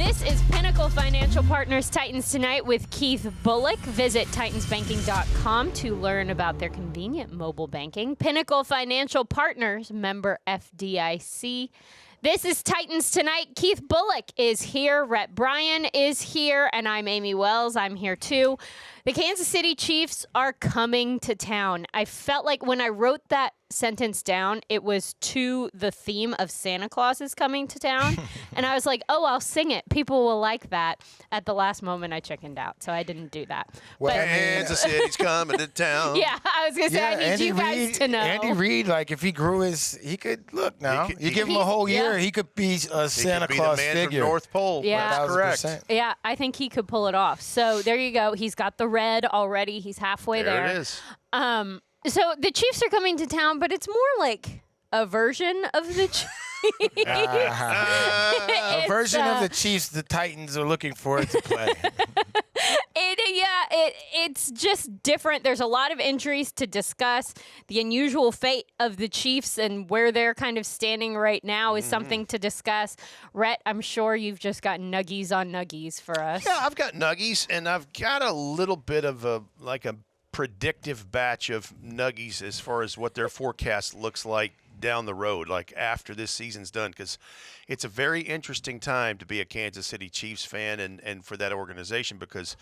This is Pinnacle Financial Partners Titans Tonight with Keith Bulluck. Visit titansbanking.com to learn about their convenient mobile banking. Pinnacle Financial Partners, member FDIC. This is Titans Tonight. Keith Bulluck is here. Rhett Bryan is here. And I'm Amie Wells. I'm here too. The Kansas City Chiefs are coming to town. I felt like when I wrote that sentence down, it was to the theme of Santa Claus is coming to town. And I was like, oh, I'll sing it. People will like that. At the last moment, I chickened out. So I didn't do that. Well, but Kansas City's coming to town. Yeah, I was going to say, I need you guys to know. Andy Reid, like, if he grew he could, look now. You give him a whole year, he could be a Santa Claus the man figure. From North Pole. Yeah. That's correct. Yeah, I think he could pull it off. So there you go. He's got the red already. He's halfway there. There it is. So the Chiefs are coming to town, but it's more like a version of the Chiefs. A version of the Chiefs the Titans are looking forward to play. It's just different. There's a lot of injuries to discuss. The unusual fate of the Chiefs and where they're kind of standing right now is something to discuss. Rhett, I'm sure you've just got nuggies on nuggies for us. Yeah, I've got nuggies, and I've got a little bit of a predictive batch of nuggies as far as what their forecast looks like down the road, like after this season's done, because it's a very interesting time to be a Kansas City Chiefs fan and for that organization, because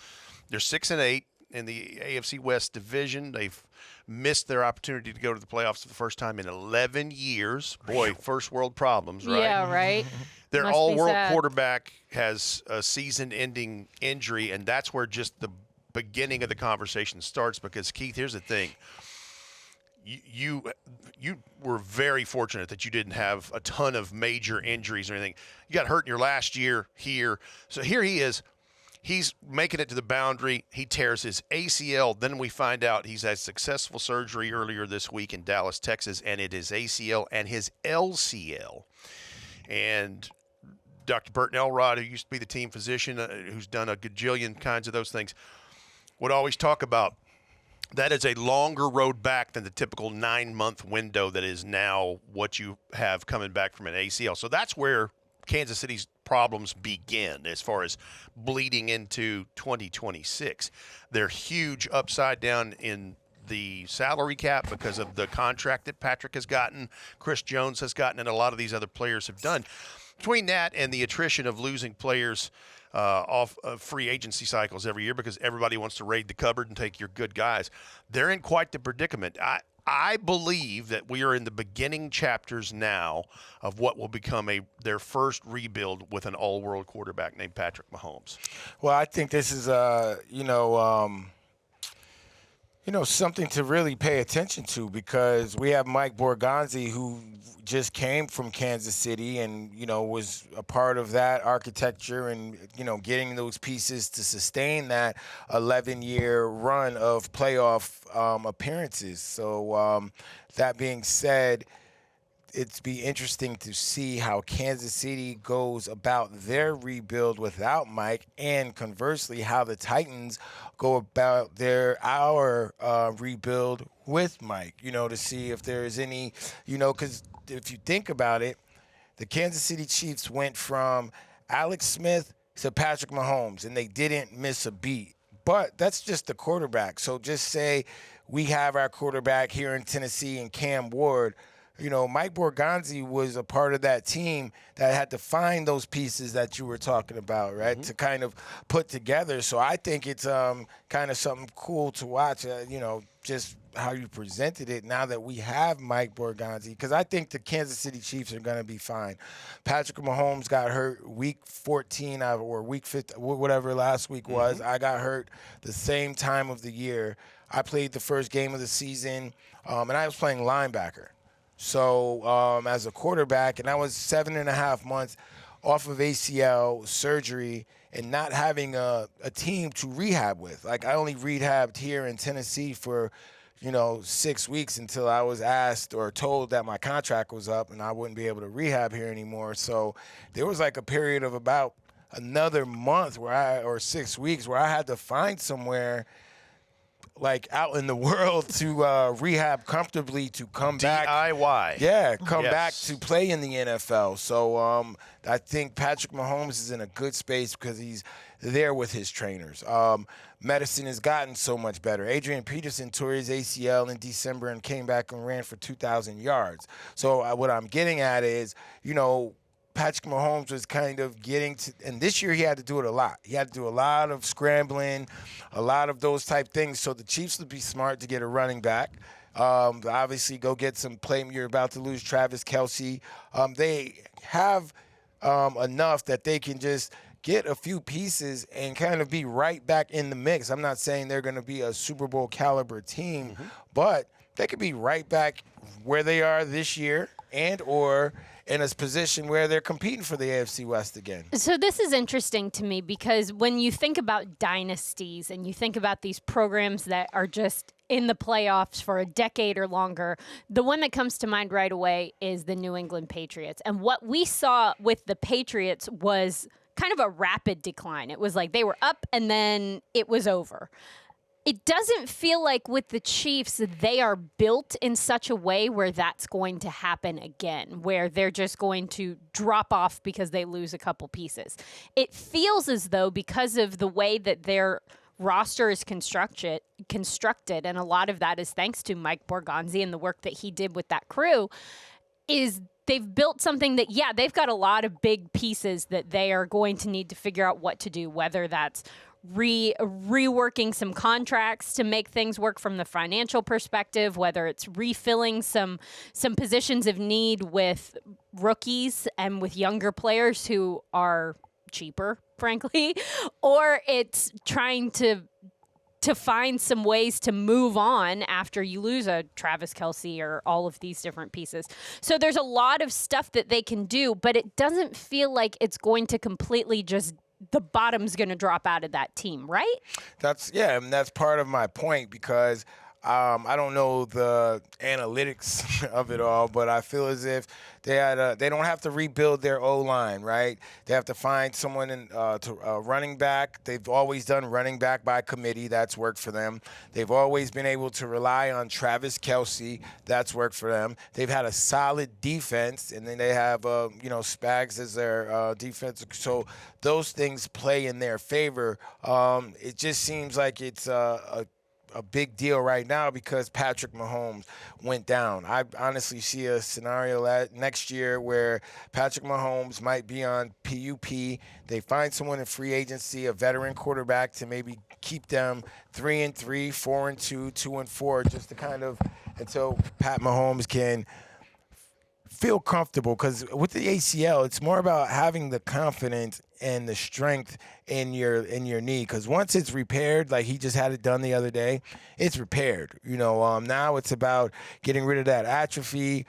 they're 6-8 in the AFC West division. They've missed their opportunity to go to the playoffs for the first time in 11 years. Boy, first world problems, right? Yeah, right. Their Must be all-world sad. quarterback has a season-ending injury, and that's where just the beginning of the conversation starts, because, Keith, here's the thing. You were very fortunate that you didn't have a ton of major injuries or anything. You got hurt in your last year here. So here he is. He's making it to the boundary. He tears his ACL. Then we find out he's had successful surgery earlier this week in Dallas, Texas, and it is ACL and his LCL. And Dr. Burton Elrod, who used to be the team physician, who's done a gajillion kinds of those things, would always talk about that is a longer road back than the typical 9-month window that is now what you have coming back from an ACL. So that's where Kansas City's problems begin as far as bleeding into 2026. They're huge upside down in the salary cap because of the contract that Patrick has gotten, Chris Jones has gotten, and a lot of these other players have done. Between that and the attrition of losing players off of free agency cycles every year, because everybody wants to raid the cupboard and take your good guys, they're in quite the predicament. I believe that we are in the beginning chapters now of what will become their first rebuild with an all-world quarterback named Patrick Mahomes. Well, I think this is something to really pay attention to, because we have Mike Borgonzi, who just came from Kansas City and, was a part of that architecture and, getting those pieces to sustain that 11-year run of playoff appearances. So that being said, it'd be interesting to see how Kansas City goes about their rebuild without Mike, and conversely, how the Titans go about our rebuild with Mike, to see if there's any, because if you think about it, the Kansas City Chiefs went from Alex Smith to Patrick Mahomes, and they didn't miss a beat. But that's just the quarterback. So just say we have our quarterback here in Tennessee and Cam Ward. Mike Borgonzi was a part of that team that had to find those pieces that you were talking about, right, to kind of put together. So I think it's kind of something cool to watch, just how you presented it now that we have Mike Borgonzi, because I think the Kansas City Chiefs are going to be fine. Patrick Mahomes got hurt week 14 or week 15, whatever last week was. I got hurt the same time of the year. I played the first game of the season, and I was playing linebacker. So as a quarterback, and I was 7.5 months off of ACL surgery and not having a team to rehab with. Like, I only rehabbed here in Tennessee for, 6 weeks until I was asked or told that my contract was up and I wouldn't be able to rehab here anymore. So there was like a period of about another month or 6 weeks where I had to find somewhere like out in the world to rehab comfortably to come back. DIY. Yeah, come Yes. back to play in the NFL. So I think Patrick Mahomes is in a good space because he's there with his trainers. Medicine has gotten so much better. Adrian Peterson tore his ACL in December and came back and ran for 2,000 yards. So what I'm getting at is, Patrick Mahomes was kind of getting to, and this year he had to do it a lot. He had to do a lot of scrambling, a lot of those type things. So the Chiefs would be smart to get a running back. Obviously, go get some play. You're about to lose Travis Kelce. They have enough that they can just get a few pieces and kind of be right back in the mix. I'm not saying they're going to be a Super Bowl caliber team, but they could be right back where they are this year and or in a position where they're competing for the AFC West again. So this is interesting to me because when you think about dynasties and you think about these programs that are just in the playoffs for a decade or longer, the one that comes to mind right away is the New England Patriots. And what we saw with the Patriots was kind of a rapid decline. It was like they were up and then it was over. It doesn't feel like with the Chiefs, they are built in such a way where that's going to happen again, where they're just going to drop off because they lose a couple pieces. It feels as though because of the way that their roster is constructed, and a lot of that is thanks to Mike Borgonzi and the work that he did with that crew, is they've built something that, yeah, they've got a lot of big pieces that they are going to need to figure out what to do, whether that's reworking some contracts to make things work from the financial perspective, whether it's refilling some positions of need with rookies and with younger players who are cheaper, frankly, or it's trying to find some ways to move on after you lose a Travis Kelce or all of these different pieces. So there's a lot of stuff that they can do, but it doesn't feel like it's going to completely just the bottom's going to drop out of that team, right? And that's part of my point because I don't know the analytics of it all, but I feel as if they don't have to rebuild their O-line, right? They have to find someone to running back. They've always done running back by committee. That's worked for them. They've always been able to rely on Travis Kelce. That's worked for them. They've had a solid defense, and then they have Spags as their defense. So those things play in their favor. It just seems like it's a big deal right now because Patrick Mahomes went down. I honestly see a scenario next year where Patrick Mahomes might be on PUP. They find someone in free agency, a veteran quarterback, to maybe keep them 3-3, 4-2, 2-4, just to kind of until Pat Mahomes can feel comfortable. Because with the ACL, it's more about having the confidence and the strength in your knee, because once it's repaired, like he just had it done the other day, it's repaired. Now it's about getting rid of that atrophy,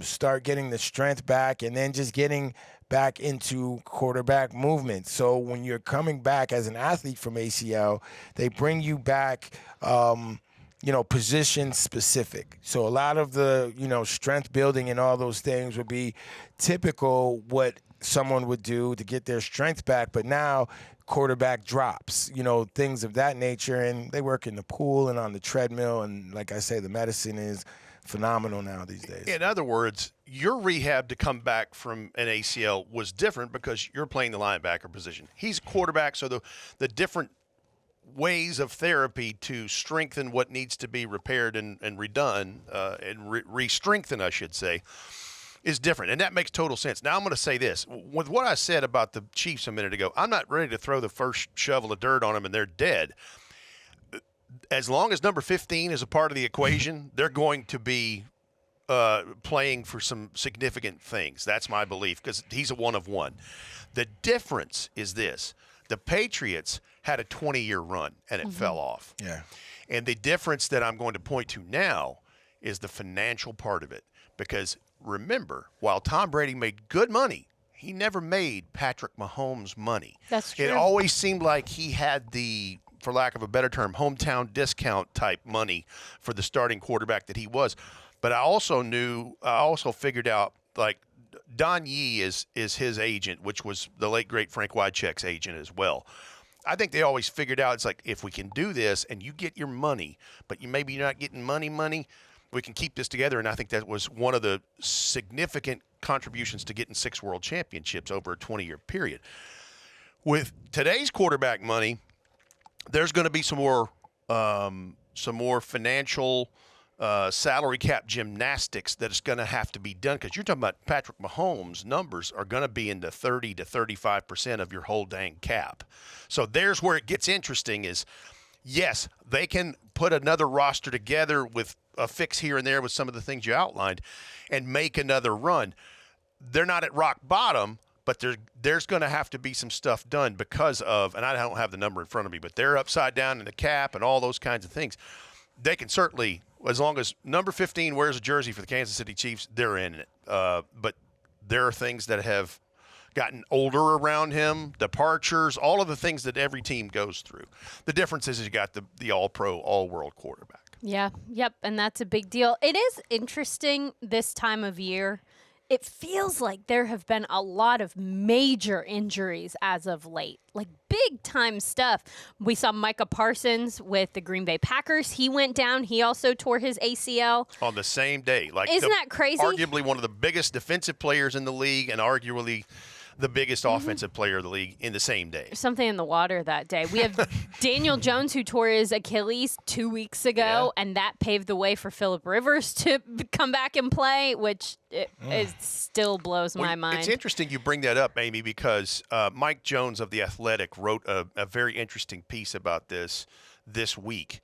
start getting the strength back, and then just getting back into quarterback movement. So when you're coming back as an athlete from ACL, they bring you back position specific. So a lot of the, strength building and all those things would be typical what someone would do to get their strength back. But now quarterback drops, things of that nature. And they work in the pool and on the treadmill. And like I say, the medicine is phenomenal now these days. In other words, your rehab to come back from an ACL was different because you're playing the linebacker position. He's quarterback, so the different ways of therapy to strengthen what needs to be repaired and redone and re-strengthen, I should say, is different. And that makes total sense. Now I'm going to say this. With what I said about the Chiefs a minute ago, I'm not ready to throw the first shovel of dirt on them and they're dead. As long as number 15 is a part of the equation, they're going to be playing for some significant things. That's my belief because he's a one of one. The difference is this. The Patriots had a 20-year run, and it fell off. Yeah. And the difference that I'm going to point to now is the financial part of it. Because remember, while Tom Brady made good money, he never made Patrick Mahomes money. That's true. It always seemed like he had the, for lack of a better term, hometown discount type money for the starting quarterback that he was. But I also figured out, like, Don Yee is his agent, which was the late, great Frank Wycheck's agent as well. I think they always figured out, it's like, if we can do this and you get your money, but maybe you're not getting money, we can keep this together. And I think that was one of the significant contributions to getting 6 world championships over a 20-year period. With today's quarterback money, there's going to be some more financial salary cap gymnastics that is going to have to be done, because you're talking about Patrick Mahomes' numbers are going to be in the 30 to 35% of your whole dang cap. So there's where it gets interesting is, yes, they can put another roster together with a fix here and there with some of the things you outlined and make another run. They're not at rock bottom, but there's going to have to be some stuff done because of, and I don't have the number in front of me, but they're upside down in the cap and all those kinds of things. They can certainly, as long as number 15 wears a jersey for the Kansas City Chiefs, they're in it. But there are things that have gotten older around him, departures, all of the things that every team goes through. The difference is you got the all-pro, all-world quarterback. Yeah, yep, and that's a big deal. It is interesting this time of year. It feels like there have been a lot of major injuries as of late, like big-time stuff. We saw Micah Parsons with the Green Bay Packers. He went down. He also tore his ACL. On the same day. Isn't that crazy? Arguably one of the biggest defensive players in the league and arguably the biggest offensive player of the league in the same day. Something in the water that day. We have Daniel Jones, who tore his Achilles 2 weeks ago, and that paved the way for Phillip Rivers to come back and play, which it still blows my mind. It's interesting you bring that up, Amy, because Mike Jones of The Athletic wrote a very interesting piece about this week,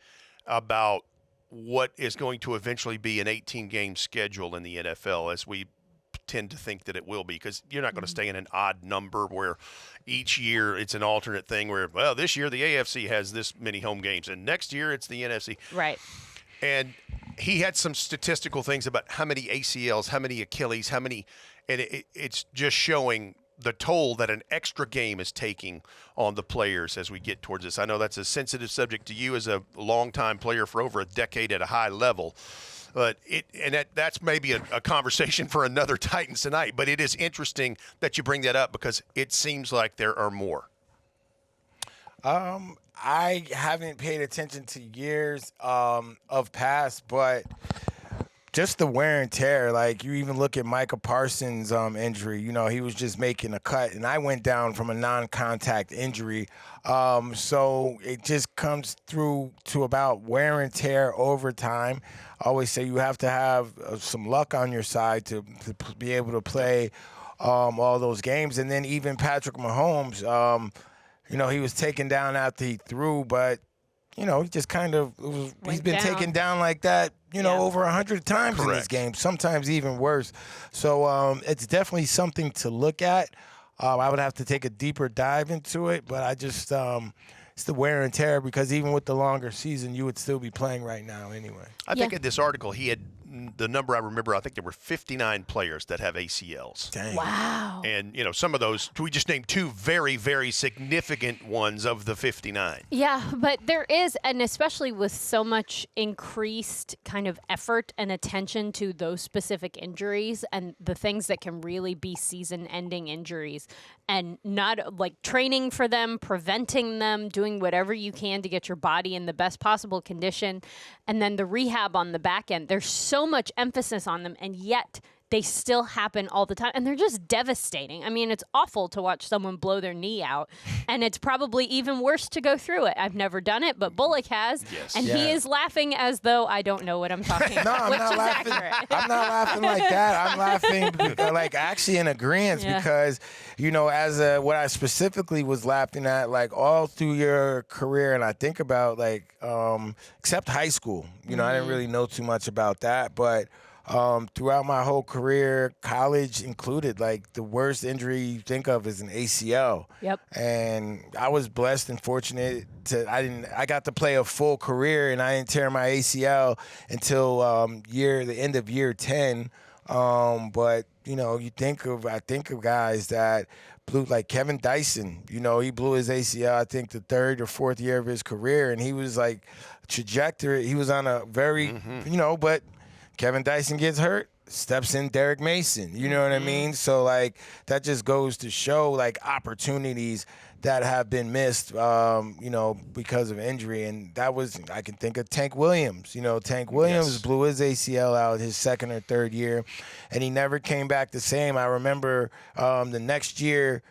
about what is going to eventually be an 18-game schedule in the NFL, as we tend to think that it will be, because you're not going to stay in an odd number where each year it's an alternate thing where, well, this year the AFC has this many home games and next year it's the NFC. Right. And he had some statistical things about how many ACLs, how many Achilles, how many, and it's just showing the toll that an extra game is taking on the players as we get towards this. I know that's a sensitive subject to you as a longtime player for over a decade at a high level. But that's maybe a conversation for another Titans tonight. But it is interesting that you bring that up, because it seems like there are more. I haven't paid attention to years of past, but just the wear and tear. Like, you even look at Micah Parsons' injury. You know, he was just making a cut, and I went down from a non-contact injury. So it just comes through to about wear and tear over time. I always say you have to have some luck on your side to be able to play all those games. And then even Patrick Mahomes, you know, he was taken down after he threw, but, you know, he just kind of he's been taken down like that, you know, over 100 times in this game, sometimes even worse. So it's definitely something to look at. I would have to take a deeper dive into it, but I just it's the wear and tear, because even with the longer season, you would still be playing right now anyway. I think in this article, he had the number I remember, I think there were 59 players that have ACLs. Dang. Wow. And, you know, some of those, we just named 2 very, very significant ones of the 59. Yeah, but there is, and especially with so much increased kind of effort and attention to those specific injuries and the things that can really be season-ending injuries, and not like training for them, preventing them, doing whatever you can to get your body in the best possible condition, and then the rehab on the back end. There's so much emphasis on them, and yet they still happen all the time, and they're just devastating. I mean, it's awful to watch someone blow their knee out, and it's probably even worse to go through it. I've never done it, but Bulluck has, and he is laughing as though I don't know what I'm talking about, which is accurate. I'm not laughing like that. I'm laughing like actually in agreement, because, you know, as what I specifically was laughing at, like all through your career, and I think about like except high school, you know, I didn't really know too much about that, but throughout my whole career, college included, like the worst injury you think of is an ACL. Yep. And I was blessed and fortunate I got to play a full career, and I didn't tear my ACL until the end of year 10. But you know, I think of guys that blew, like Kevin Dyson. You know, he blew his ACL, I think, the 3rd or 4th year of his career, and he was like trajectory. He was on a very, you know, but Kevin Dyson gets hurt, steps in Derek Mason. You know what I mean? So, like, that just goes to show, like, opportunities that have been missed, because of injury. And that was, I can think of Tank Williams. Tank Williams blew his ACL out his second or third year, and he never came back the same. I remember the next year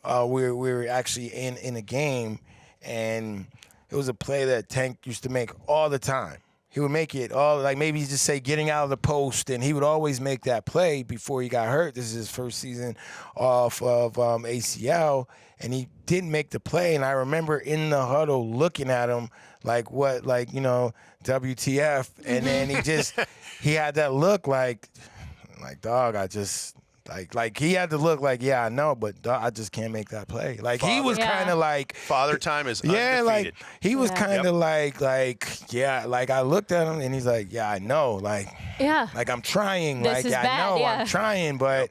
we were actually in a game, and it was a play that Tank used to make all the time. He would make it all, like maybe just say getting out of the post, and he would always make that play before he got hurt. This is his first season off of ACL, and he didn't make the play. And I remember in the huddle looking at him like, what, like, WTF. And then he had that look like, dog, I just... Like he had to look like, yeah, I know, but I just can't make that play. Like he was kind of like Father Time is undefeated. Yeah, like he was kind of like I looked at him and he's like, yeah, I know, like I'm trying, this is bad, I know I'm trying, but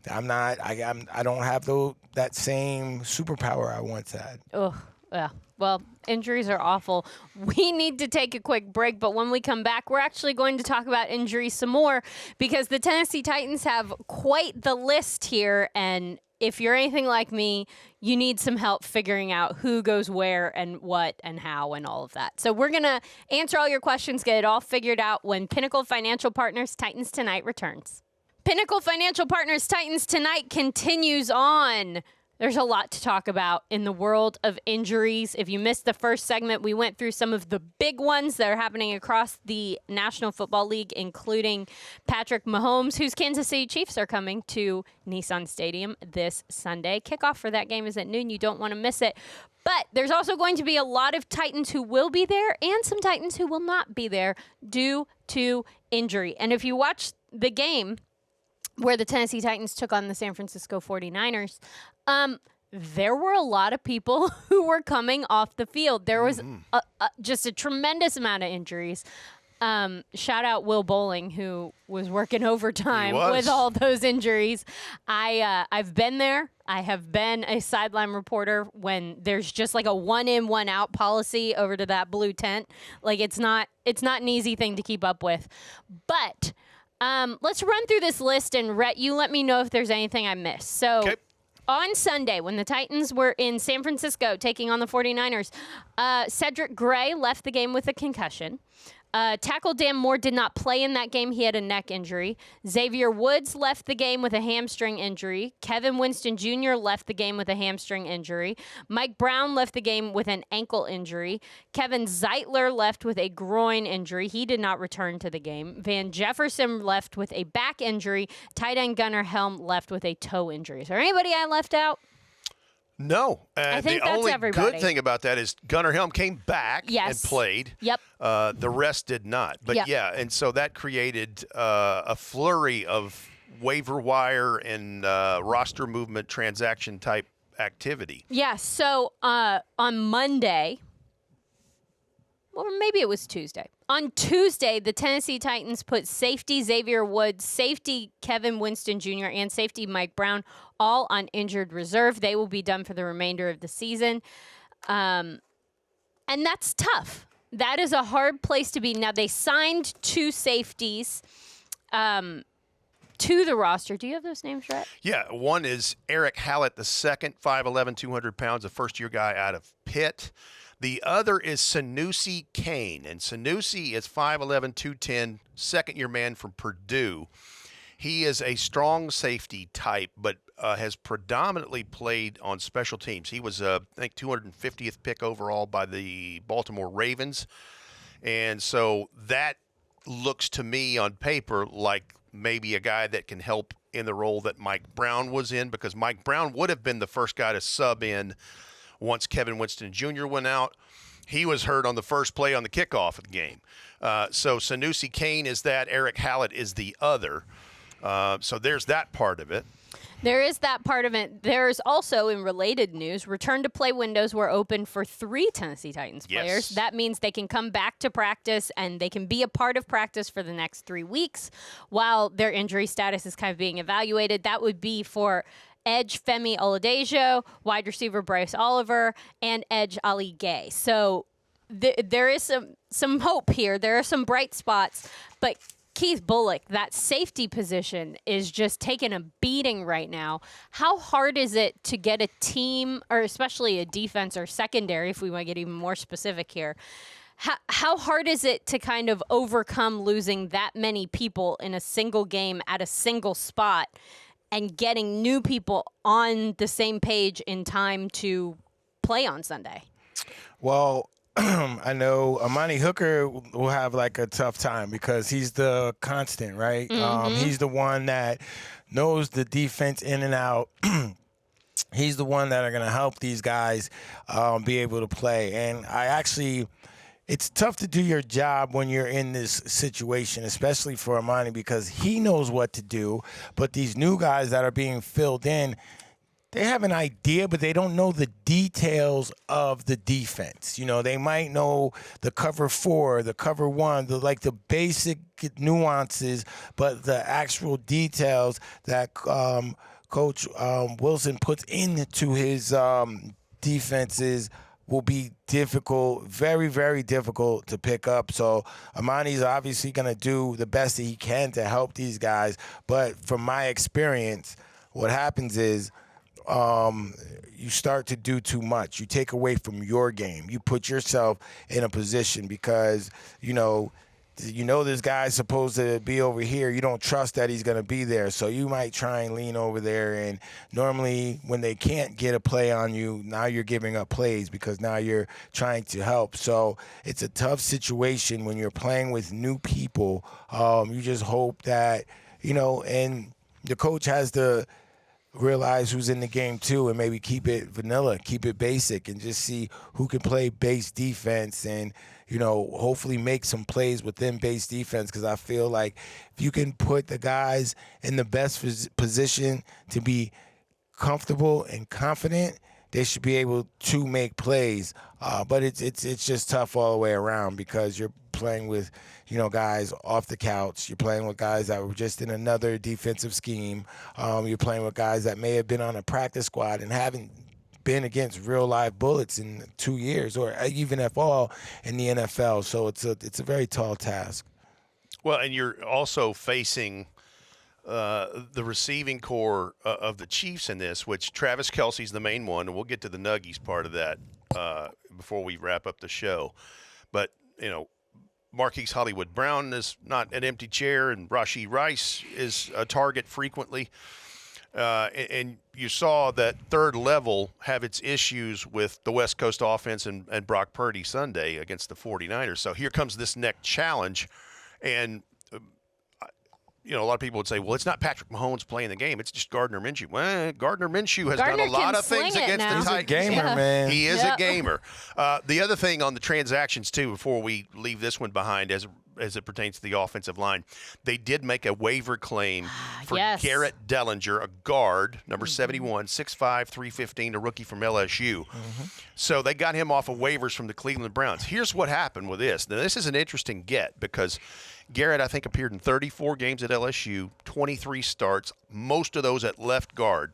I'm not. I don't have that same superpower I once had. Oh, yeah. Well, injuries are awful. We need to take a quick break, but when we come back, we're actually going to talk about injuries some more because the Tennessee Titans have quite the list here, and if you're anything like me, you need some help figuring out who goes where and what and how and all of that. So we're going to answer all your questions, get it all figured out when Pinnacle Financial Partners Titans Tonight returns. Pinnacle Financial Partners Titans Tonight continues on. There's a lot to talk about in the world of injuries. If you missed the first segment, we went through some of the big ones that are happening across the National Football League, including Patrick Mahomes, whose Kansas City Chiefs are coming to Nissan Stadium this Sunday. Kickoff for that game is at noon. You don't want to miss it. But there's also going to be a lot of Titans who will be there and some Titans who will not be there due to injury. And if you watch the game where the Tennessee Titans took on the San Francisco 49ers, there were a lot of people who were coming off the field. There was just a tremendous amount of injuries. Shout out Will Bowling, who was working overtime with all those injuries. I've been there. I have been a sideline reporter when there's just like a one in, one out policy over to that blue tent. Like it's not an easy thing to keep up with. But let's run through this list, and Rhett, you let me know if there's anything I missed. So on Sunday, when the Titans were in San Francisco taking on the 49ers, Cedric Gray left the game with a concussion. Tackle Dan Moore did not play in that game. He had a neck injury. Xavier Woods left the game with a hamstring injury. Kevin Winston Jr. left the game with a hamstring injury. Mike Brown left the game with an ankle injury. Kevin Zeitler left with a groin injury. He did not return to the game. Van Jefferson left with a back injury. Tight end Gunnar Helm left with a toe injury. Is there anybody I left out? No. I think the that's only everybody. good thing about that is Gunnar Helm came back and played. Yep. The rest did not. But, and so that created a flurry of waiver wire and roster movement transaction type activity. Yeah, so on Monday, or maybe it was Tuesday. On Tuesday, the Tennessee Titans put safety Xavier Woods, safety Kevin Winston Jr., and safety Mike Brown all on injured reserve. They will be done for the remainder of the season. And that's tough. That is a hard place to be. Now, they signed two safeties to the roster. Do you have those names, Rhett? Yeah, one is Eric Hallett II, 5'11", 200 pounds, a first-year guy out of Pitt. The other is Sanusi Kane, and Sanusi is 5'11", 210, second-year man from Purdue. He is a strong safety type, but has predominantly played on special teams. He was, I think, 250th pick overall by the Baltimore Ravens, and so that looks to me on paper like maybe a guy that can help in the role that Mike Brown was in, because Mike Brown would have been the first guy to sub in once Kevin Winston Jr. went out. He was hurt on the first play on the kickoff of the game. So Sanusi Kane is that. Eric Hallett is the other. So there's that part of it. There is that part of it. There's also, in related news, return-to-play windows were open for 3 Tennessee Titans players. Yes. That means they can come back to practice, and they can be a part of practice for the next 3 weeks while their injury status is kind of being evaluated. That would be for edge Femi Oladejo, wide receiver Bryce Oliver, and edge Ali Gay. So there is some hope here. There are some bright spots, but Keith Bulluck, that safety position is just taking a beating right now. How hard is it to get a team, or especially a defense or secondary, if we want to get even more specific here, how hard is it to kind of overcome losing that many people in a single game at a single spot and getting new people on the same page in time to play on Sunday? Well, I know Amani Hooker will have like a tough time because he's the constant, right? He's the one that knows the defense in and out. He's the one that are going to help these guys be able to play. And it's tough to do your job when you're in this situation, especially for Amani, because he knows what to do. But these new guys that are being filled in, they have an idea, but they don't know the details of the defense. You know, they might know the cover 4, the cover 1, the basic nuances, but the actual details that Coach Wilson puts into his defenses will be difficult, very, very difficult to pick up. So Amani's obviously going to do the best that he can to help these guys. But from my experience, what happens is you start to do too much. You take away from your game. You put yourself in a position because, you know this guy's supposed to be over here. You don't trust that he's going to be there. So you might try and lean over there. And normally when they can't get a play on you, now you're giving up plays because now you're trying to help. So it's a tough situation when you're playing with new people. You just hope that, and the coach has to realize who's in the game too and maybe keep it vanilla, keep it basic, and just see who can play base defense and, hopefully make some plays within base defense, because I feel like if you can put the guys in the best position to be comfortable and confident, they should be able to make plays. But it's just tough all the way around because you're playing with, guys off the couch. You're playing with guys that were just in another defensive scheme. You're playing with guys that may have been on a practice squad and haven't been against real live bullets in 2 years, or even if all in the NFL. So it's a very tall task. Well, and you're also facing the receiving core of the Chiefs in this, which Travis Kelce's the main one, and we'll get to the Nuggies part of that before we wrap up the show. But, Marquise Hollywood Brown is not an empty chair, and Rashee Rice is a target frequently. And you saw that third level have its issues with the West Coast offense and Brock Purdy Sunday against the 49ers. So here comes this next challenge. And, a lot of people would say, well, it's not Patrick Mahomes playing the game. It's just Gardner Minshew. Well, Gardner Minshew has done a lot of things against the Titans. He's a gamer, man. He is a gamer. The other thing on the transactions, too, before we leave this one behind as it pertains to the offensive line, they did make a waiver claim for Garrett Dellinger, a guard, number 71, 6'5", 315, a rookie from LSU. So they got him off of waivers from the Cleveland Browns. Here's what happened with this. Now, this is an interesting get because Garrett, I think, appeared in 34 games at LSU, 23 starts, most of those at left guard.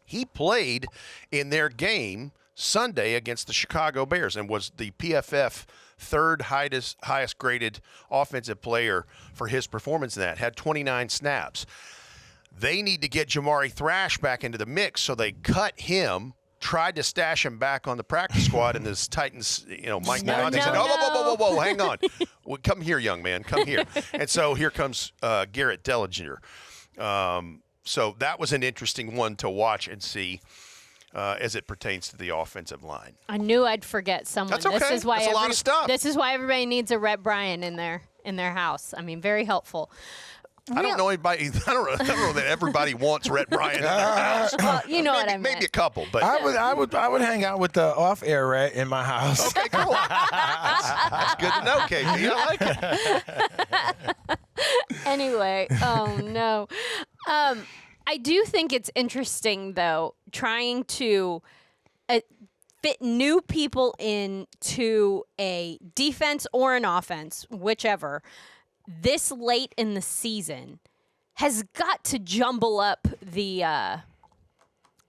He played in their game Sunday against the Chicago Bears and was the PFF third highest graded offensive player for his performance in that, had 29 snaps. They need to get Jamari Thrash back into the mix, so they cut him, tried to stash him back on the practice squad, and this Titans, Mike Nagante said, whoa, hang on. Well, come here, young man, come here. And so here comes Garrett Dellinger. So that was an interesting one to watch and see as it pertains to the offensive line. I knew I'd forget someone. That's okay. That's a lot of stuff. This is why everybody needs a Rhett Bryan in their house. I mean, very helpful. I don't know anybody. I don't know that everybody wants Rhett Bryan in their house. Well, you know what I mean. Maybe a couple, but I would hang out with the off-air Rhett in my house. Okay, cool. That's good to know, KP. I like it. Anyway, oh no. I do think it's interesting, though, trying to fit new people into a defense or an offense, whichever, this late in the season has got to jumble up the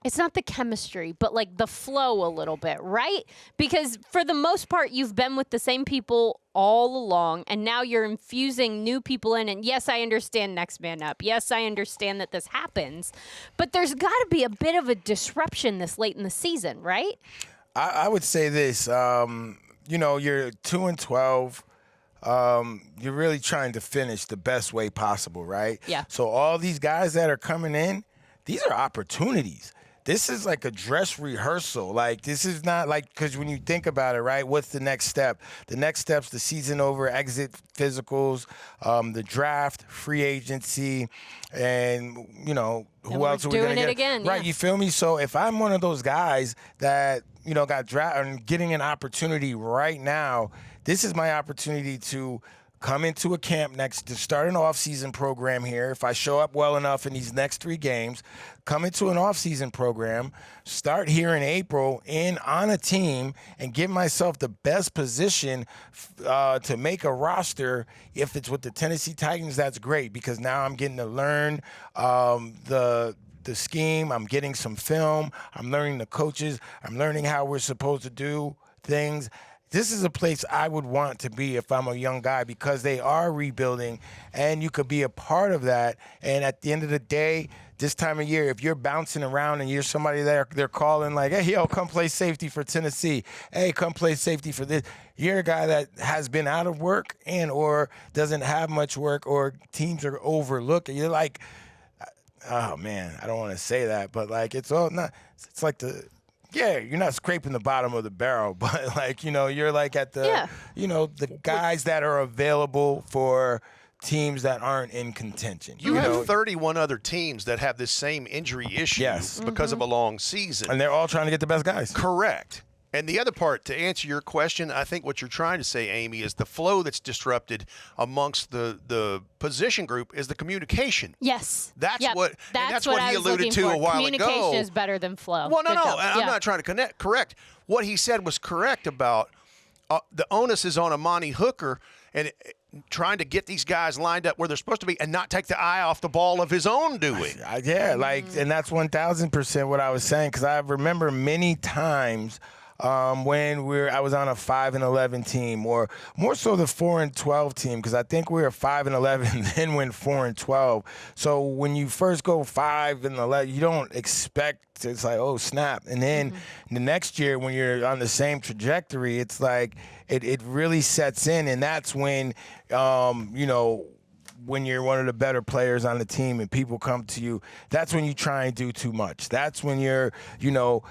it's not the chemistry, but like the flow a little bit, right? Because for the most part, you've been with the same people all along, and now you're infusing new people in. And yes, I understand next man up. Yes, I understand that this happens, but there's got to be a bit of a disruption this late in the season, right? I would say this, you know, you're 2-12. You're really trying to finish the best way possible, right? Yeah. So all these guys that are coming in, these are opportunities. This is like a dress rehearsal. Like, this is not like, because when you think about it, right, what's the next step? The next step's the season over, exit physicals, the draft, free agency, and, you know, who else are we going to get? Doing it again, right, yeah. you feel me? So if I'm one of those guys that, you know, got drafted and getting an opportunity right now, this is my opportunity to come into a camp to start an off-season program here. If I show up well enough in these next 3 games, come into an off-season program, start here in April on a team, and give myself the best position to make a roster. If it's with the Tennessee Titans, that's great, because now I'm getting to learn the scheme. I'm getting some film. I'm learning the coaches. I'm learning how we're supposed to do things. This is a place I would want to be if I'm a young guy, because they are rebuilding, and you could be a part of that. And at the end of the day, this time of year, if you're bouncing around and you're somebody they're calling like, hey, yo, come play safety for Tennessee. Hey, come play safety for this. You're a guy that has been out of work and or doesn't have much work, or teams are overlooking. You're like, oh, man, I don't want to say that, but like it's like you're not scraping the bottom of the barrel, but like, you know, you're like at the, you know, the guys that are available for teams that aren't in contention. You have 31 other teams that have this same injury issue because of a long season. And they're all trying to get the best guys. Correct. And the other part, to answer your question, I think what you're trying to say, Amie, is the flow that's disrupted amongst the position group is the communication. Yes. That's what he alluded to a while ago. Communication is better than flow. Well, no. I'm not trying to correct. What he said was correct about the onus is on Amani Hooker and trying to get these guys lined up where they're supposed to be and not take the eye off the ball of his own doing. And that's 1,000% what I was saying, because I remember many times when I was on a 5-11 team, or more so the 4-12 team, because I think we were 5-11, then went 4-12. So when you first go 5-11, you don't expect it's like, oh snap, and then the next year when you're on the same trajectory, it's like it really sets in, and that's when you know, when you're one of the better players on the team and people come to you, that's when you try and do too much. That's when you're, you know,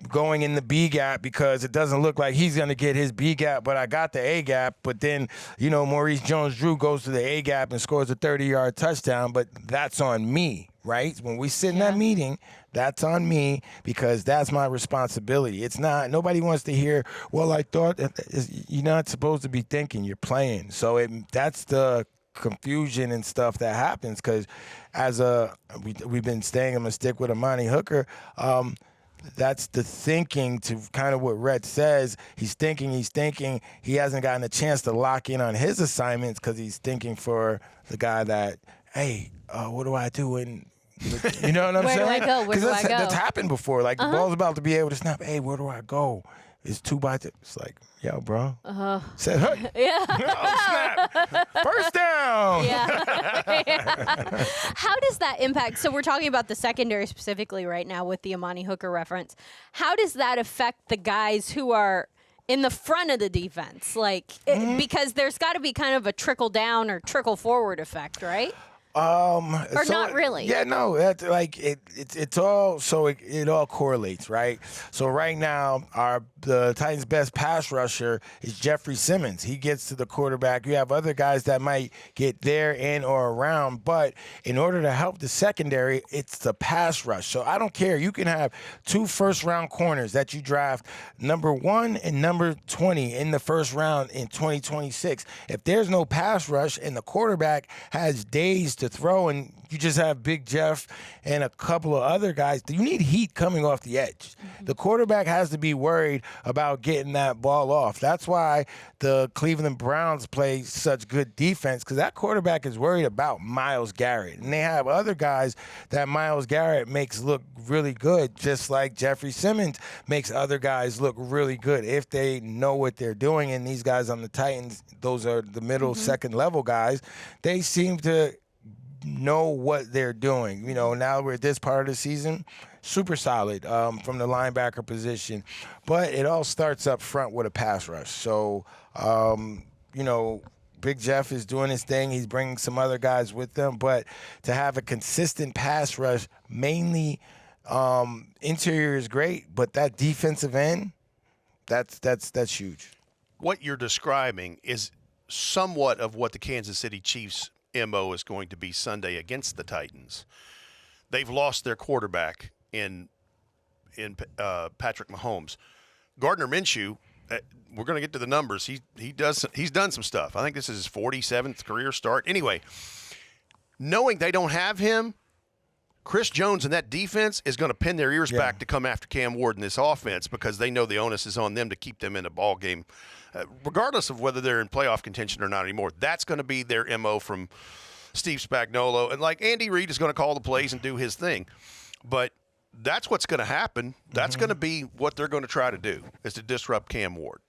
going in the B gap because it doesn't look like he's going to get his B gap, but I got the A gap. But then, you know, Maurice Jones-Drew goes to the A gap and scores a 30-yard touchdown, but that's on me, right? When we sit in that meeting, that's on me because that's my responsibility. It's not, nobody wants to hear, well, I thought you're not supposed to be thinking, you're playing. So that's the confusion and stuff that happens, because we've been staying, I'm going to stick with Amani Hooker, that's the thinking to kind of what Rhett says. He's thinking. He hasn't gotten a chance to lock in on his assignments because he's thinking for the guy that, hey, what do I do? And you know what I'm saying? Where do I go? Where do I go? That's happened before. Like the ball's about to be able to snap. Hey, where do I go? It's 2 by 2. It's like, yo, bro. Said, hey. Yeah. Oh, snap. First down. Yeah. How does that impact? So we're talking about the secondary specifically right now with the Amani Hooker reference. How does that affect the guys who are in the front of the defense? Like, because there's got to be kind of a trickle down or trickle forward effect, right? Or not really. Yeah, no. It's all so it all correlates, right? So right now, the Titans' best pass rusher is Jeffrey Simmons. He gets to the quarterback. You have other guys that might get there and or around, but in order to help the secondary, it's the pass rush. So I don't care. You can have 2 first-round corners that you draft, number 1 and number 20 in the first round in 2026. If there's no pass rush and the quarterback has days to throw and you just have Big Jeff and a couple of other guys. You need heat coming off the edge. The quarterback has to be worried about getting that ball off. That's why the Cleveland Browns play such good defense, because that quarterback is worried about Myles Garrett. And they have other guys that Myles Garrett makes look really good, just like Jeffrey Simmons makes other guys look really good if they know what they're doing. And these guys on the Titans, those are the middle, second level guys. They seem to know what they're doing. Now we're at this part of the season, super solid from the linebacker position. But it all starts up front with a pass rush. So, Big Jeff is doing his thing. He's bringing some other guys with them. But to have a consistent pass rush, mainly interior is great, but that defensive end, that's huge. What you're describing is somewhat of what the Kansas City Chiefs' MO is going to be Sunday against the Titans. They've lost their quarterback in Patrick Mahomes. Gardner Minshew, we're going to get to the numbers. He's done some stuff. I think this is his 47th career start. Anyway, knowing they don't have him, Chris Jones and that defense is going to pin their ears back to come after Cam Ward in this offense, because they know the onus is on them to keep them in a ball game, regardless of whether they're in playoff contention or not anymore. That's going to be their MO from Steve Spagnuolo. And like Andy Reid is going to call the plays and do his thing. But that's what's going to happen. That's going to be what they're going to try to do, is to disrupt Cam Ward.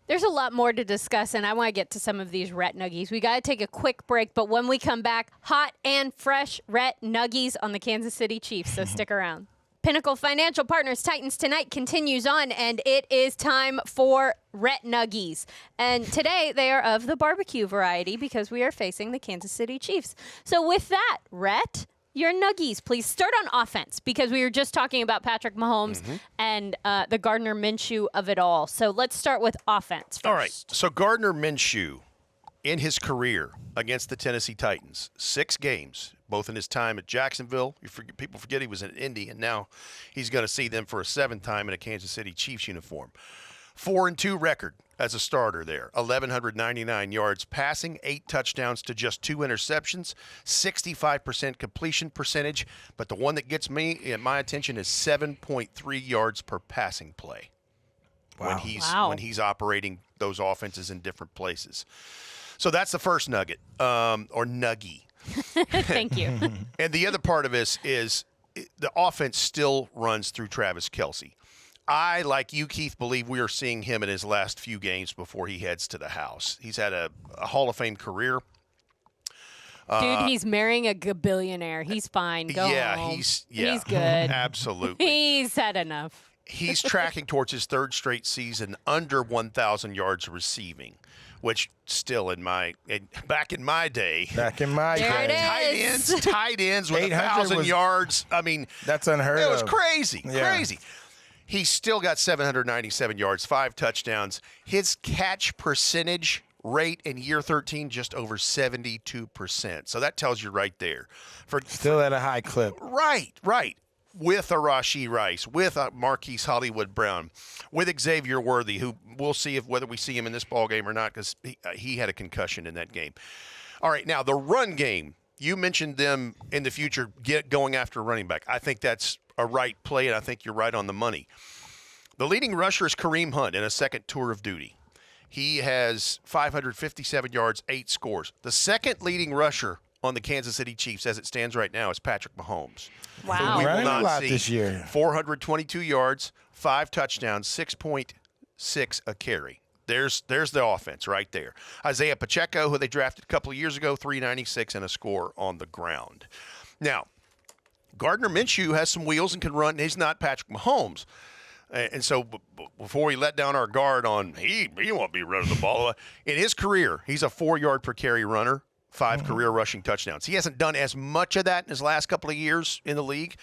There's a lot more to discuss, and I want to get to some of these Rhett Nuggies. We got to take a quick break, but when we come back, hot and fresh Rhett Nuggies on the Kansas City Chiefs, so stick around. Pinnacle Financial Partners Titans Tonight continues on, and it is time for Rhett Nuggies. And today they are of the barbecue variety, because we are facing the Kansas City Chiefs. So with that, Rhett, your Nuggies, please. Start on offense, because we were just talking about Patrick Mahomes and the Gardner Minshew of it all. So let's start with offense first. All right. So Gardner Minshew, in his career against the Tennessee Titans, 6 games, both in his time at Jacksonville. People forget he was in Indy, and now he's going to see them for a 7th time in a Kansas City Chiefs uniform. 4-2 record as a starter there. 1,199 yards passing, 8 touchdowns to just 2 interceptions, 65% completion percentage. But the one that gets my attention is 7.3 yards per passing play. Wow. When he's operating those offenses in different places. So that's the first nugget, or nuggie. Thank you. And the other part of this is the offense still runs through Travis Kelce. I, like you, Keith, believe we are seeing him in his last few games before he heads to the house. He's had a Hall of Fame career. Dude, he's marrying a billionaire. He's fine. Go home. He's good. Absolutely. He's had enough. He's tracking towards his 3rd straight season under 1,000 yards receiving, which still back in my day. Tight ends with 1,000 yards. I mean, that's unheard of. It was crazy. He's still got 797 yards, 5 touchdowns. His catch percentage rate in year 13, just over 72%. So that tells you right there. Still at a high clip. Right. With a Rashee Rice, with a Marquise Hollywood Brown, with Xavier Worthy, who we'll see whether we see him in this ball game or not, because he had a concussion in that game. All right, now the run game. You mentioned them in the future going after a running back. I think that's a right play, and I think you're right on the money. The leading rusher is Kareem Hunt in a 2nd tour of duty. He has 557 yards, 8 scores. The 2nd leading rusher on the Kansas City Chiefs, as it stands right now, is Patrick Mahomes. Wow. We will running not a lot see this year. 422 yards, 5 touchdowns, 6.6 a carry. There's the offense right there. Isaiah Pacheco, who they drafted a couple of years ago, 396 and a score on the ground. Now, Gardner Minshew has some wheels and can run. He's not Patrick Mahomes. And so before we let down our guard on he won't be running the ball, in his career, he's a 4-yard per carry runner, 5 career rushing touchdowns. He hasn't done as much of that in his last couple of years in the league,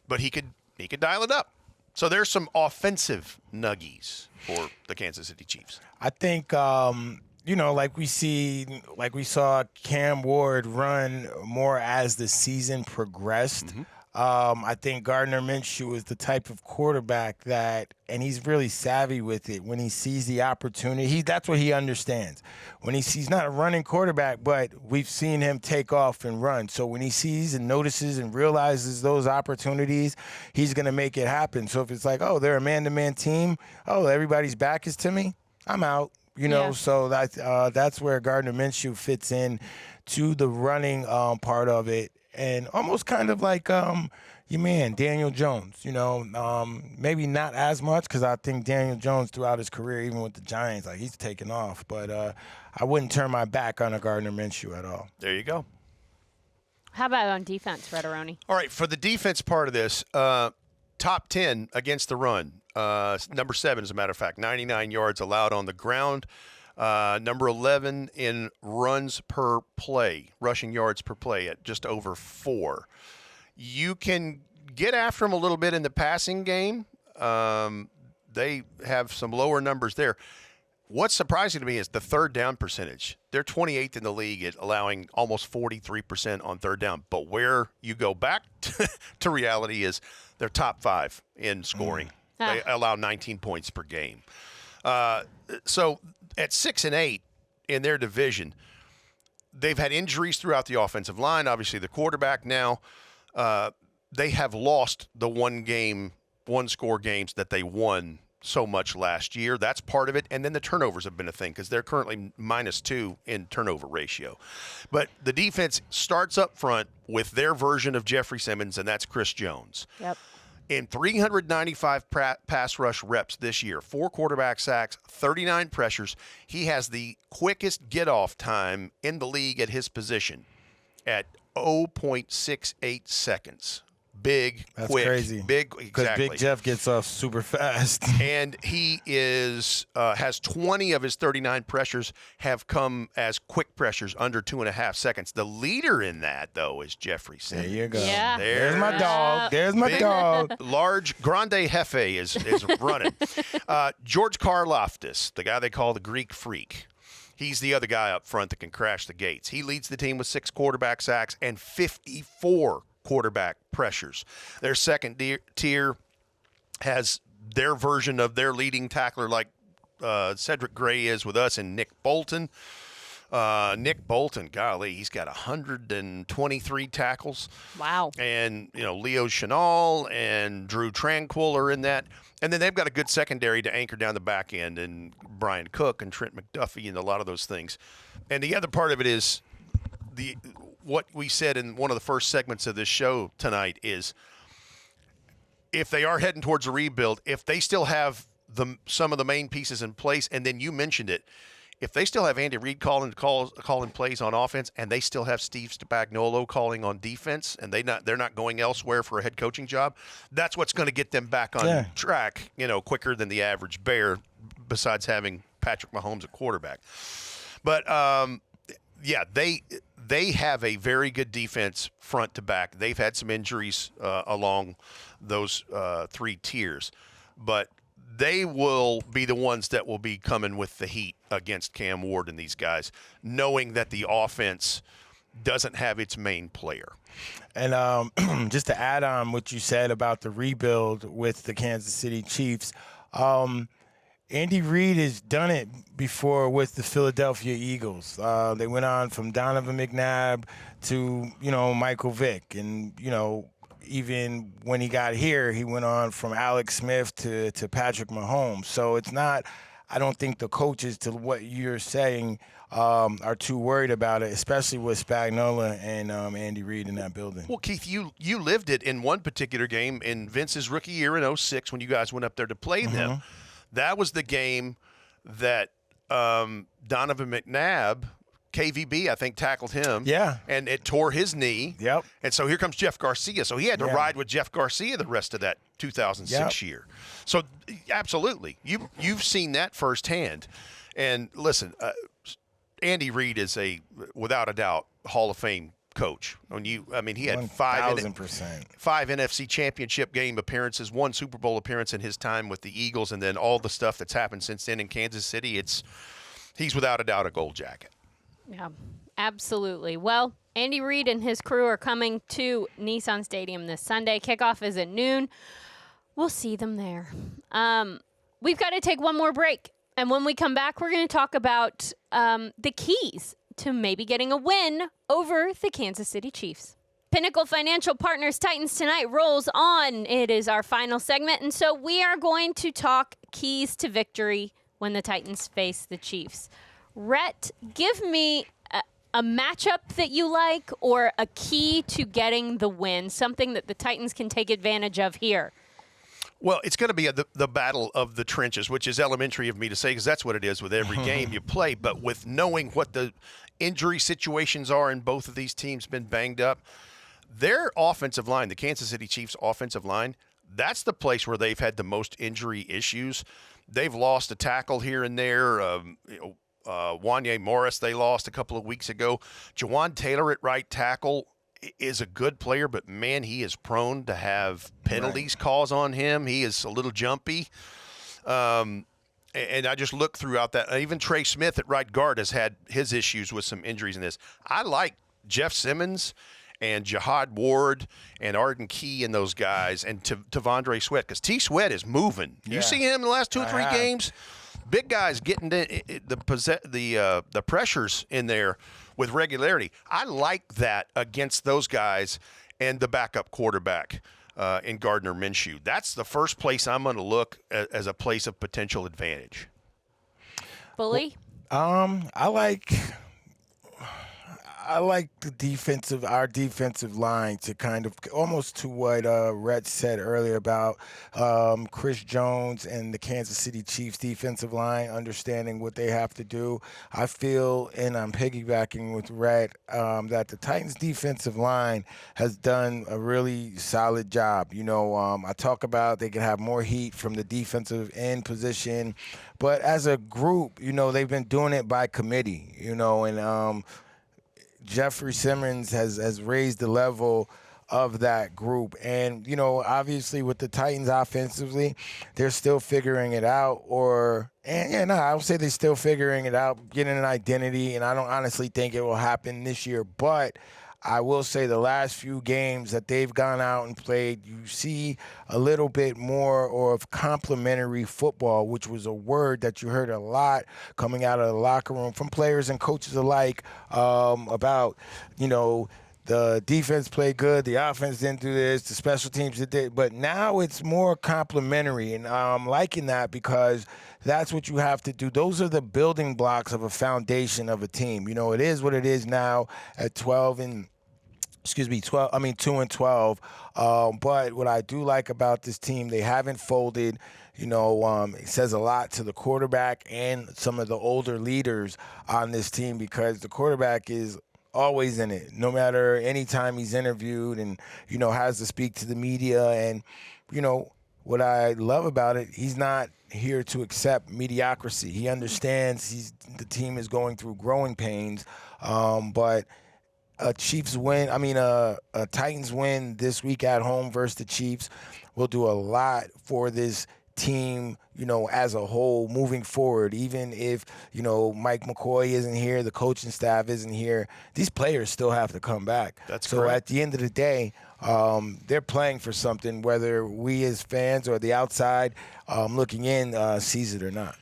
but he could dial it up. So there's some offensive nuggies for the Kansas City Chiefs. I think, like we saw Cam Ward run more as the season progressed. I think Gardner Minshew is the type of quarterback that, and he's really savvy with it. When he sees the opportunity, that's what he understands. When he's not a running quarterback, but we've seen him take off and run. So when he sees and notices and realizes those opportunities, he's going to make it happen. So if it's like, oh, they're a man-to-man team, oh, everybody's back is to me, I'm out. So that's where Gardner Minshew fits in to the running part of it. And almost kind of like your man, Daniel Jones, maybe not as much because I think Daniel Jones throughout his career, even with the Giants, like he's taken off. But I wouldn't turn my back on a Gardner Minshew at all. There you go. How about on defense, Rhett? All right, for the defense part of this, top 10 against the run. Number 7, as a matter of fact, 99 yards allowed on the ground. Number 11 in runs per play, rushing yards per play at just over 4. You can get after them a little bit in the passing game. They have some lower numbers there. What's surprising to me is the third down percentage. They're 28th in the league at allowing almost 43% on third down. But where you go back to reality is they're top 5 in scoring. They allow 19 points per game. So at 6-8 in their division, they've had injuries throughout the offensive line. Obviously, the quarterback now. They have lost the one-score games that they won so much last year. That's part of it. And then the turnovers have been a thing because they're currently -2 in turnover ratio. But the defense starts up front with their version of Jeffrey Simmons, and that's Chris Jones. Yep. In 395 pass rush reps this year, 4 quarterback sacks, 39 pressures, he has the quickest get-off time in the league at his position at 0.68 seconds. Big, That's quick, crazy. Big, Because exactly. Big Jeff gets off super fast. And he has 20 of his 39 pressures have come as quick pressures under 2.5 seconds. The leader in that, though, is Jeffrey Simmons. There you go. Yeah. There's my dog. There's my dog. Large Grande Jefe is running. George Karlaftis, the guy they call the Greek Freak. He's the other guy up front that can crash the gates. He leads the team with 6 quarterback sacks and 54 quarterback pressures. Their second tier has their version of their leading tackler like Cedric Gray is with us, and Nick Bolton. Nick Bolton, golly, he's got 123 tackles. Wow. And, Leo Chenal and Drew Tranquil are in that. And then they've got a good secondary to anchor down the back end, and Brian Cook and Trent McDuffie and a lot of those things. And the other part of it is what we said in one of the first segments of this show tonight is if they are heading towards a rebuild, if they still have some of the main pieces in place, and then you mentioned it, if they still have Andy Reid calling plays on offense, and they still have Steve Spagnuolo calling on defense, and they're not going elsewhere for a head coaching job, that's what's going to get them back on track, quicker than the average Bear, besides having Patrick Mahomes a quarterback. But they have a very good defense front to back. They've had some injuries along those 3 tiers, but they will be the ones that will be coming with the heat against Cam Ward and these guys, knowing that the offense doesn't have its main player. And just to add on what you said about the rebuild with the Kansas City Chiefs, Andy Reid has done it before with the Philadelphia Eagles. They went on from Donovan McNabb to, Michael Vick. And, even when he got here, he went on from Alex Smith to Patrick Mahomes. So it's not, I don't think the coaches, to what you're saying, are too worried about it, especially with Spagnuolo and Andy Reid in that building. Well, Keith, you lived it in one particular game in Vince's rookie year in 2006 when you guys went up there to play them. That was the game that Donovan McNabb, KVB, I think, tackled him. Yeah. And it tore his knee. Yep. And so here comes Jeff Garcia. So he had to ride with Jeff Garcia the rest of that 2006 year. So absolutely. You've seen that firsthand. And listen, Andy Reid is without a doubt, Hall of Fame coach. He had 5 NFC championship game appearances, 1 Super Bowl appearance in his time with the Eagles, and then all the stuff that's happened since then in Kansas City. He's without a doubt a gold jacket. Yeah, absolutely. Well, Andy Reid and his crew are coming to Nissan Stadium this Sunday. Kickoff is at noon. We'll see them there. We've got to take one more break. And when we come back, we're going to talk about the keys to maybe getting a win over the Kansas City Chiefs. Pinnacle Financial Partners Titans Tonight rolls on. It is our final segment, and so we are going to talk keys to victory when the Titans face the Chiefs. Rhett, give me a matchup that you like or a key to getting the win, something that the Titans can take advantage of here. Well, it's going to be the battle of the trenches, which is elementary of me to say because that's what it is with every game you play. But with knowing what the injury situations are in both of these teams been banged up, their offensive line, the Kansas City Chiefs offensive line, that's the place where they've had the most injury issues. They've lost a tackle here and there. Wanye Morris they lost a couple of weeks ago. Jawan Taylor at right tackle is a good player, but, man, he is prone to have penalties calls on him. He is a little jumpy. And I just look throughout that. Even Trey Smith at right guard has had his issues with some injuries in this. I like Jeff Simmons and Jihad Ward and Arden Key and those guys and Tavondre Sweat because T. Sweat is moving. You see him in the last 2 or 3 games? Big guys getting the pressures in there with regularity. I like that against those guys and the backup quarterback in Gardner Minshew. That's the first place I'm going to look as a place of potential advantage. Bully? I like our defensive line to kind of almost to what Rhett said earlier about Chris Jones and the Kansas City Chiefs defensive line, understanding what they have to do. I feel, and I'm piggybacking with Rhett, that the Titans defensive line has done a really solid job. I talk about they can have more heat from the defensive end position, but as a group, they've been doing it by committee, and Jeffrey Simmons has raised the level of that group. And, obviously with the Titans offensively, they're still figuring it out I would say they're still figuring it out, getting an identity, and I don't honestly think it will happen this year. But I will say the last few games that they've gone out and played, you see a little bit more of complementary football, which was a word that you heard a lot coming out of the locker room from players and coaches alike about, the defense played good, the offense didn't do this, the special teams did. But now it's more complementary, and I'm liking that because that's what you have to do. Those are the building blocks of a foundation of a team. It is what it is now at 2 and 12. But what I do like about this team, they haven't folded. It says a lot to the quarterback and some of the older leaders on this team because the quarterback is always in it, no matter any time he's interviewed and, has to speak to the media. And, what I love about it, he's not here to accept mediocrity. He understands the team is going through growing pains, but a Titans win this week at home versus the Chiefs will do a lot for this team, as a whole moving forward. Even if, Mike McCoy isn't here, the coaching staff isn't here, these players still have to come back. That's so correct. At the end of the day, they're playing for something, whether we as fans or the outside looking in sees it or not.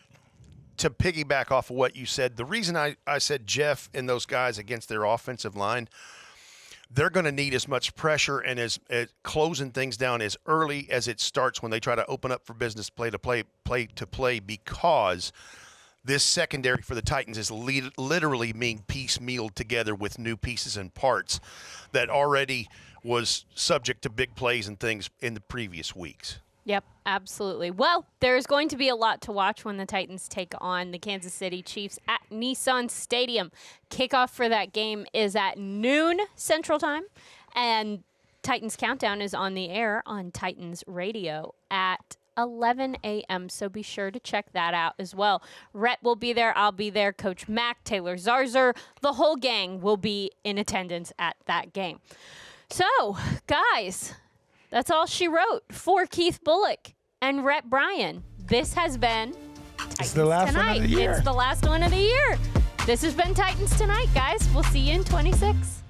To piggyback off of what you said, the reason I said Jeff and those guys against their offensive line, they're going to need as much pressure and as closing things down as early as it starts when they try to open up for business play to play because this secondary for the Titans is literally being piecemealed together with new pieces and parts that already was subject to big plays and things in the previous weeks. Yep, absolutely. Well, there's going to be a lot to watch when the Titans take on the Kansas City Chiefs at Nissan Stadium. Kickoff for that game is at noon Central Time, and Titans Countdown is on the air on Titans Radio at 11 a.m., so be sure to check that out as well. Rhett will be there. I'll be there. Coach Mack, Taylor Zarzer, the whole gang will be in attendance at that game. So, guys, that's all she wrote for Keith Bulluck and Rhett Bryan. This has been Titans the last Tonight. one of the year. It's the last one of the year. This has been Titans Tonight, guys. We'll see you in 26.